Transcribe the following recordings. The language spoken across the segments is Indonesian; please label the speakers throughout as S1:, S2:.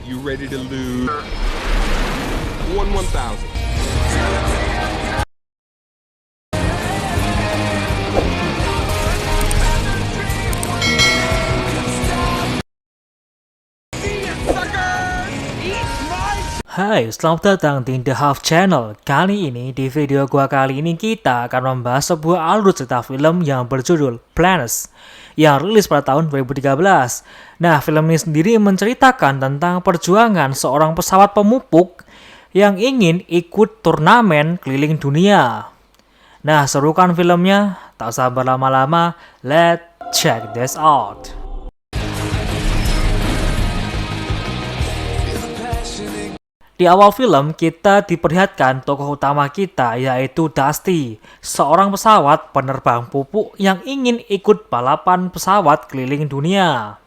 S1: You ready to lose? 1,000.
S2: Hai, selamat datang di The Half Channel. Kali ini, di video gua kali ini kita akan membahas sebuah alur cerita film yang berjudul Planets yang rilis pada tahun 2013. Nah, film ini sendiri menceritakan tentang perjuangan seorang pesawat pemupuk yang ingin ikut turnamen keliling dunia. Nah, seru kan filmnya? Tak sabar lama-lama, let's check this out. Di awal film, kita diperlihatkan tokoh utama kita, yaitu Dusty, seorang pesawat penerbang pupuk yang ingin ikut balapan pesawat keliling dunia.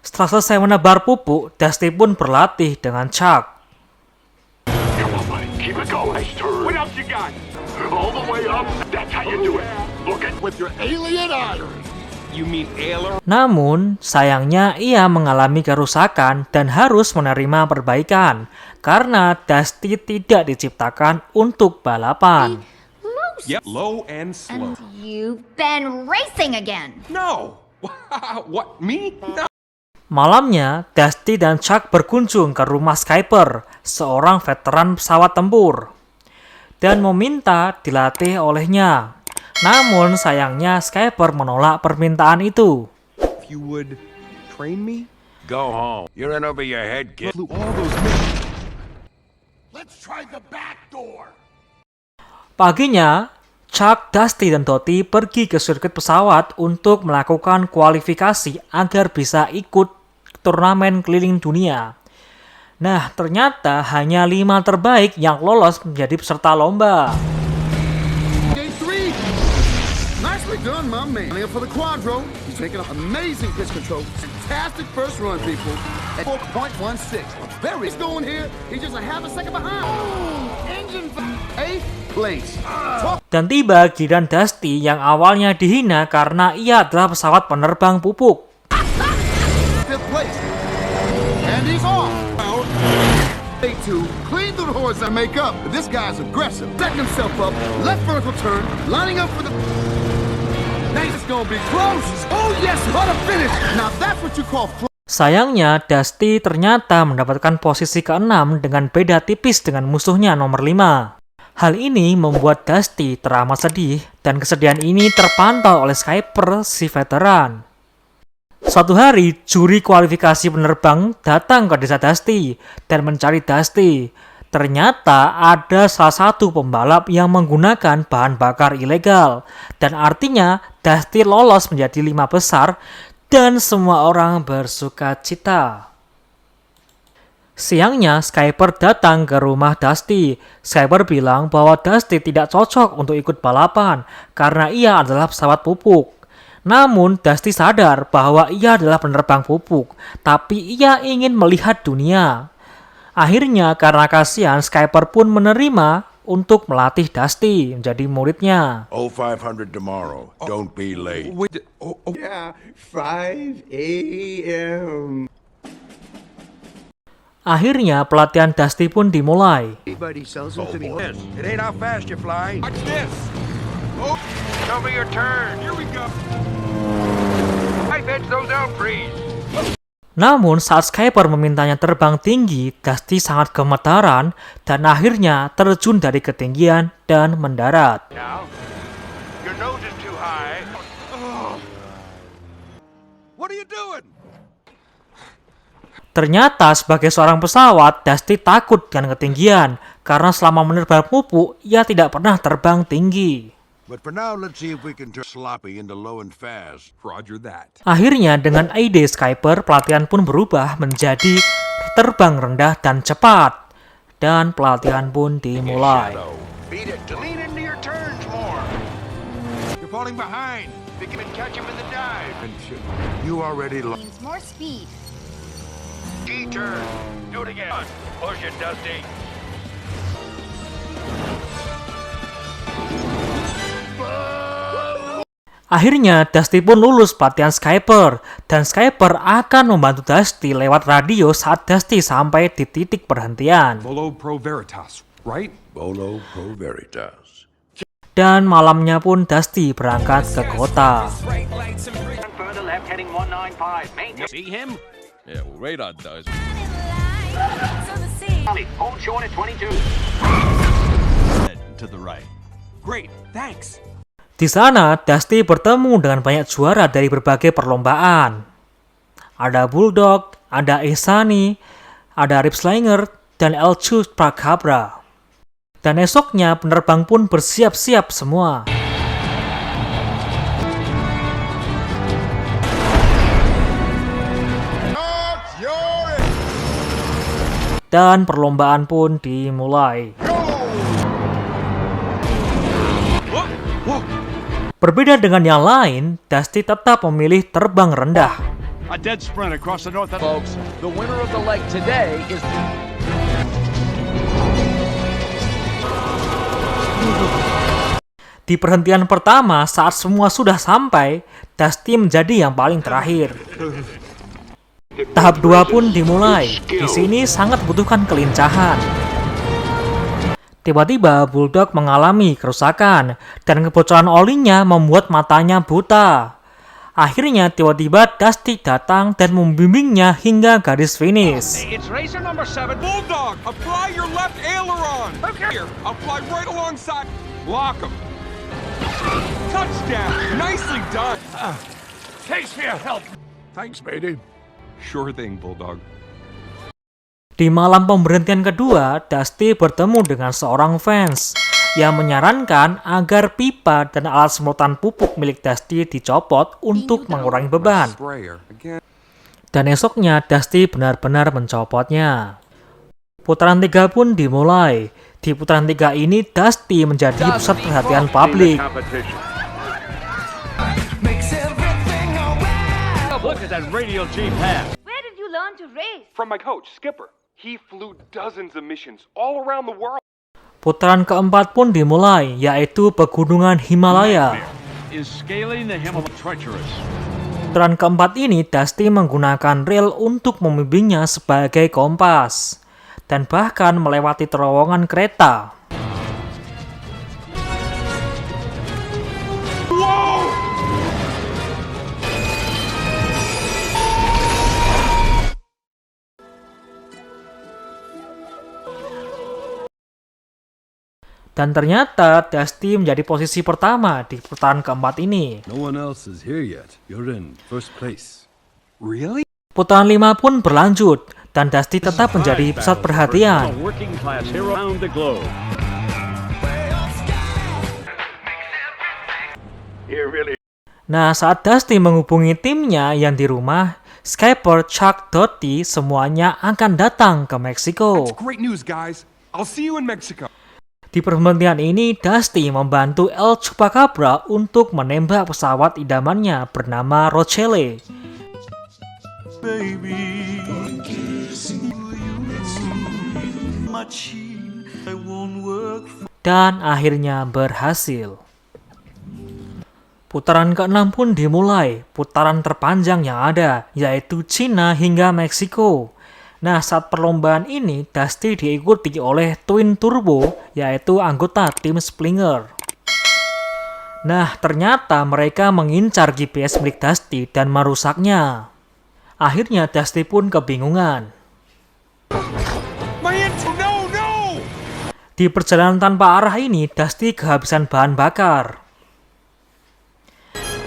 S2: Setelah selesai menebar pupuk, Dusty pun berlatih dengan Chuck.
S3: Come on, buddy. Keep it going. Nice turn. What else you got? All the way up. That's how you do it. Look at with your alien iron.
S1: You mean ailer?
S2: Namun, sayangnya ia mengalami kerusakan dan harus menerima perbaikan karena Dusty tidak diciptakan untuk balapan.
S1: Yep, low and slow.
S4: And you've been racing again.
S1: No! What, me? No.
S2: Malamnya, Dusty dan Chuck berkunjung ke rumah Skyper, seorang veteran pesawat tempur, dan meminta dilatih olehnya. Namun sayangnya Skyper menolak permintaan itu.
S1: If you would train me?
S3: Go home. You're in over your head, kid.
S1: Flew all those missions.
S3: Let's try the back door.
S2: Paginya, Chuck, Dusty, dan Dottie pergi ke sirkuit pesawat untuk melakukan kualifikasi agar bisa ikut turnamen keliling dunia. Nah, ternyata hanya 5 terbaik yang lolos menjadi peserta lomba.
S5: Nicely done, my man. For the quadro, he's making an amazing pitch control. Fantastic first run, people. At 4.16. Barry's going here. He's just a half a second behind. Engine for 8th place.
S2: Dan tiba giliran Dusty yang awalnya dihina karena ia adalah pesawat penerbang pupuk.
S5: 5th place. And he's off. A2, clean through the horse and make up. This guy's aggressive. Setting himself up. Left vertical turn. Lining up for the... Now it's gonna be close. Oh yes, what a finish. Now that's what you call...
S2: Sayangnya, Dusty ternyata mendapatkan posisi ke-6 dengan beda tipis dengan musuhnya nomor 5. Hal ini membuat Dusty teramat sedih, dan kesedihan ini terpantau oleh Skyper, si veteran. Suatu hari, juri kualifikasi penerbang datang ke desa Dusty dan mencari Dusty. Ternyata ada salah satu pembalap yang menggunakan bahan bakar ilegal, dan artinya Dusty lolos menjadi 5 besar dan semua orang bersuka cita. Siangnya, Skyper datang ke rumah Dusty. Skyper bilang bahwa Dusty tidak cocok untuk ikut balapan karena ia adalah pesawat pupuk. Namun, Dusty sadar bahwa ia adalah penerbang pupuk, tapi ia ingin melihat dunia. Akhirnya, karena kasihan, Skyper pun menerima untuk melatih Dusty menjadi muridnya.
S3: 0500 tomorrow. Don't be late.
S1: Wait,
S6: Yeah, 5 a.m.
S2: Akhirnya, pelatihan Dusty pun dimulai.
S6: Everybody sells them to me.
S3: Yes, it ain't how fast you fly.
S1: watch this. Oh,
S3: Show me your turn.
S1: here we go.
S3: Right edge those out, please.
S2: Namun, saat Skyper memintanya terbang tinggi, Dusty sangat gemetaran dan akhirnya terjun dari ketinggian dan mendarat.
S3: Now, your nose is too high. What are you doing?
S2: Ternyata sebagai seorang pesawat, Dusty takut dengan ketinggian karena selama menerbang pupuk, ia tidak pernah terbang tinggi.
S3: But for now, let's see if we can turn sloppy into low and fast.
S1: Roger that.
S2: Akhirnya dengan ide Skyper, pelatihan pun berubah menjadi terbang rendah dan cepat. Dan pelatihan pun dimulai.
S3: Beat it to lean into your turns more. You're falling behind. Think you can catch him in the dive. You already lost.
S4: Means more speed.
S3: G-turn. Do it again. Push it, Dusty.
S2: Akhirnya Dusty pun lulus pelatihan Skyper, dan Skyper akan membantu Dusty lewat radio saat Dusty sampai di titik perhentian.
S1: Volo Pro Veritas, right?
S3: Bolo Pro Veritas.
S2: Dan malamnya pun Dusty berangkat ke kota.
S7: Further left, heading 195. Maintain.
S8: See him? Yeah, well, radar does.
S7: Hold short at 22.
S8: To the right.
S1: Great, thanks.
S2: Di sana, Dusty bertemu dengan banyak juara dari berbagai perlombaan. Ada Bulldog, ada Esani, ada Rip Slanger, dan El Chupacabra. Dan esoknya penerbang pun bersiap-siap semua. Dan perlombaan pun dimulai. Berbeda dengan yang lain, Dusty tetap memilih terbang rendah.
S3: A dead sprint across the north.
S8: Folks, the winner of the leg today is...
S2: Di perhentian pertama, saat semua sudah sampai, Dusty menjadi yang paling terakhir. Tahap 2 pun dimulai. Di sini sangat butuhkan kelincahan. Tiba-tiba Bulldog mengalami kerusakan dan kebocoran olinya membuat matanya buta. Akhirnya tiba-tiba Dusty datang dan membimbingnya hingga garis finish.
S8: It's racer number 7.
S1: Bulldog, apply your left aileron. Here, apply right alongside. Block him. Touchdown. Nicely done.
S3: Thanks for your help. Thanks, matey.
S1: Sure thing, Bulldog.
S2: Di malam pemberhentian kedua, Dusty bertemu dengan seorang fans yang menyarankan agar pipa dan alat semprotan pupuk milik Dusty dicopot untuk mengurangi beban.
S1: Sprayer again.
S2: Dan esoknya Dusty benar-benar mencopotnya. Putaran 3 pun dimulai. Di putaran 3 ini Dusty menjadi pusat perhatian publik.
S8: Look at that radial G-pad.
S4: Where did you learn to race?
S1: From my coach, Skipper. He flew dozens of missions all around the world.
S2: Putaran keempat pun dimulai, yaitu pegunungan Himalaya.
S3: Is scaling the Himalaya treacherous?
S2: Putaran keempat ini Dusty menggunakan rel untuk membimbingnya sebagai kompas, dan bahkan melewati terowongan kereta. Dan ternyata Dusty menjadi posisi pertama di putaran keempat ini.
S9: No one else is here yet. You're in first place.
S1: Really?
S2: Putaran 5 pun berlanjut, dan Dusty tetap menjadi pusat perhatian.
S3: Working class hero around the globe.
S2: Nah, saat Dusty menghubungi timnya yang di rumah, Skyper, Chuck, Dottie, semuanya akan datang ke Meksiko.
S1: That's great news, guys. I'll see you in Mexico.
S2: Di perhentian ini, Dusty membantu El Chupacabra untuk menembak pesawat idamannya bernama Rochelle. Dan akhirnya berhasil. Putaran ke-6 pun dimulai, putaran terpanjang yang ada, yaitu Cina hingga Meksiko. Nah, saat perlombaan ini, Dusty diikuti oleh Twin Turbo, yaitu anggota tim Springer. Nah, ternyata mereka mengincar GPS milik Dusty dan merusaknya. Akhirnya Dusty pun kebingungan.
S1: No!
S2: Di perjalanan tanpa arah ini, Dusty kehabisan bahan bakar.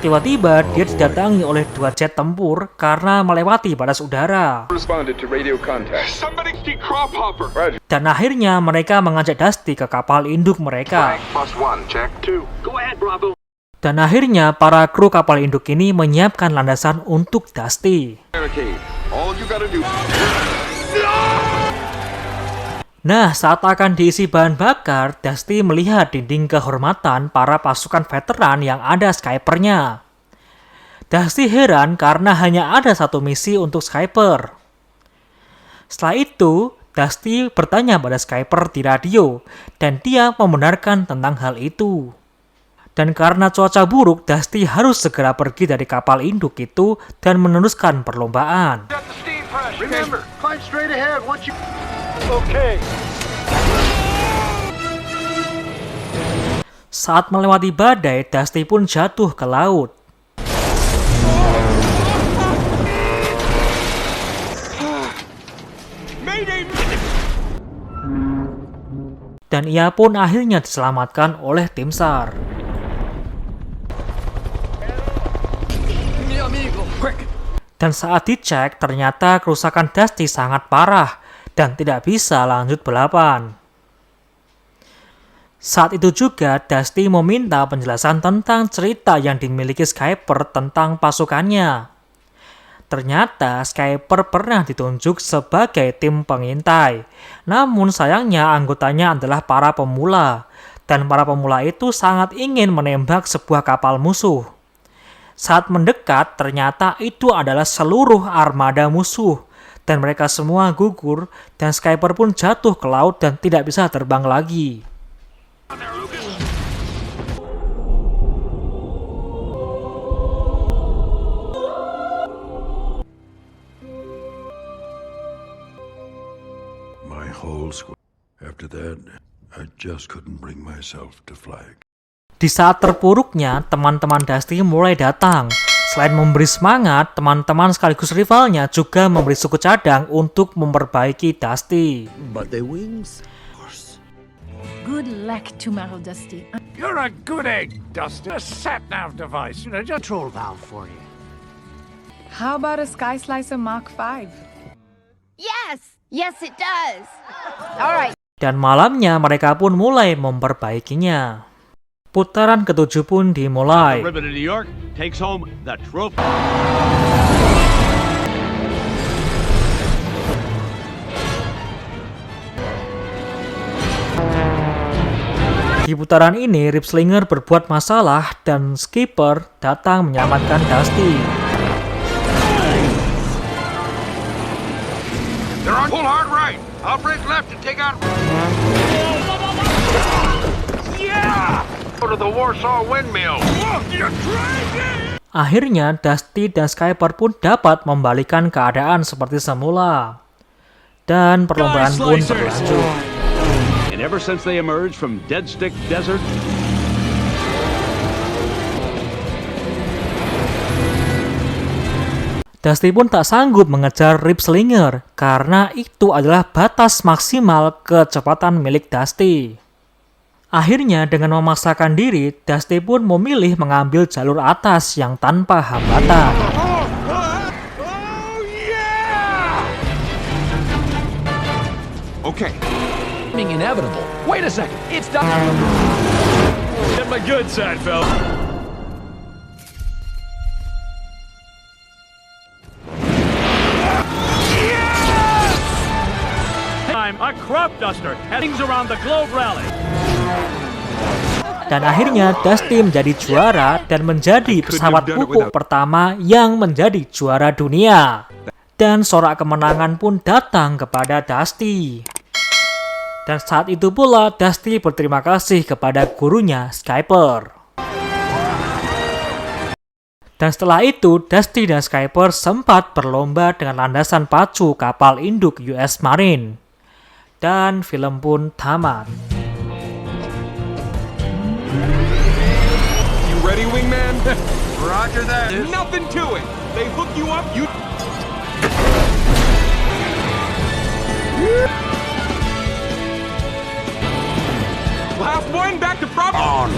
S2: Tiba-tiba dia didatangi oleh 2 jet tempur karena melewati batas udara.
S3: Responded to radio contact.
S1: Somebody see crop hopper.
S2: Dan akhirnya mereka mengajak Dusty ke kapal induk mereka.
S3: +1, check 2.
S7: Go ahead, Bravo.
S2: Dan akhirnya para kru kapal induk ini menyiapkan landasan untuk Dusty.
S3: Barricade. All you gotta do.
S2: Nah, saat akan diisi bahan bakar, Dusty melihat dinding kehormatan para pasukan veteran yang ada Skypernya. Dusty heran karena hanya ada satu misi untuk Skyper. Setelah itu, Dusty bertanya pada Skyper di radio, dan dia membenarkan tentang hal itu. Dan karena cuaca buruk, Dusty harus segera pergi dari kapal induk itu dan meneruskan perlombaan.
S3: Remember, climb straight ahead once you... Okay.
S2: Saat melewati badai, Dusty pun jatuh ke laut. Dan ia pun akhirnya diselamatkan oleh tim SAR. Dan saat dicek, ternyata kerusakan Dusty sangat parah dan tidak bisa lanjut balapan. Saat itu juga, Dusty meminta penjelasan tentang cerita yang dimiliki Skyper tentang pasukannya. Ternyata Skyper pernah ditunjuk sebagai tim pengintai. Namun sayangnya anggotanya adalah para pemula. Dan para pemula itu sangat ingin menembak sebuah kapal musuh. Saat mendekat, ternyata itu adalah seluruh armada musuh. Dan mereka semua gugur, dan Skyper pun jatuh ke laut dan tidak bisa terbang lagi.
S3: My whole squad. After that, I just couldn't bring myself to flag.
S2: Di saat terpuruknya, teman-teman Dusty mulai datang. Selain memberi semangat, teman-teman sekaligus rivalnya juga memberi suku cadang untuk memperbaiki Dusty.
S9: But the wings?
S10: Good luck tomorrow, Dusty.
S8: You're a good egg, Dusty. A sat-nav device. Just
S6: Control valve for you.
S10: How about a Sky Slicer Mark V?
S4: Yes! Yes, it does! Alright.
S2: Dan malamnya mereka pun mulai memperbaikinya. Putaran ke-7 pun dimulai.
S8: Ribbon in New York takes home the trophy.
S2: Di putaran ini, Ripslinger berbuat masalah dan Skipper datang menyelamatkan Dusty.
S1: They're on pull hard right. I'll break left and take out. Yeah! Go to the Warsaw Windmill. Look, you're crazy!
S2: Akhirnya, Dusty dan Skipper pun dapat membalikan keadaan seperti semula. Dan perlombaan pun berlanjut.
S8: And ever since they emerged from Dead Stick Desert,
S2: Dusty pun tak sanggup mengejar Ripslinger karena itu adalah batas maksimal kecepatan milik Dusty. Akhirnya dengan memaksakan diri, Dusty pun memilih mengambil jalur atas yang tanpa hambatan.
S1: Okay.
S8: inevitable. Wait a second, it's done. Get my good side, fella. A crop duster headings around the globe rally.
S2: Dan akhirnya Dusty menjadi juara dan menjadi pesawat pupuk pertama yang menjadi juara dunia. Dan sorak kemenangan pun datang kepada Dusty. Dan saat itu pula Dusty berterima kasih kepada gurunya Skipper. Dan setelah itu Dusty dan Skipper sempat berlomba dengan landasan pacu kapal induk US Marine. Dan film pun tamat.
S1: You ready, wingman? Roger that. Nothing to it. They hook you up, you... Last one, back to prop on.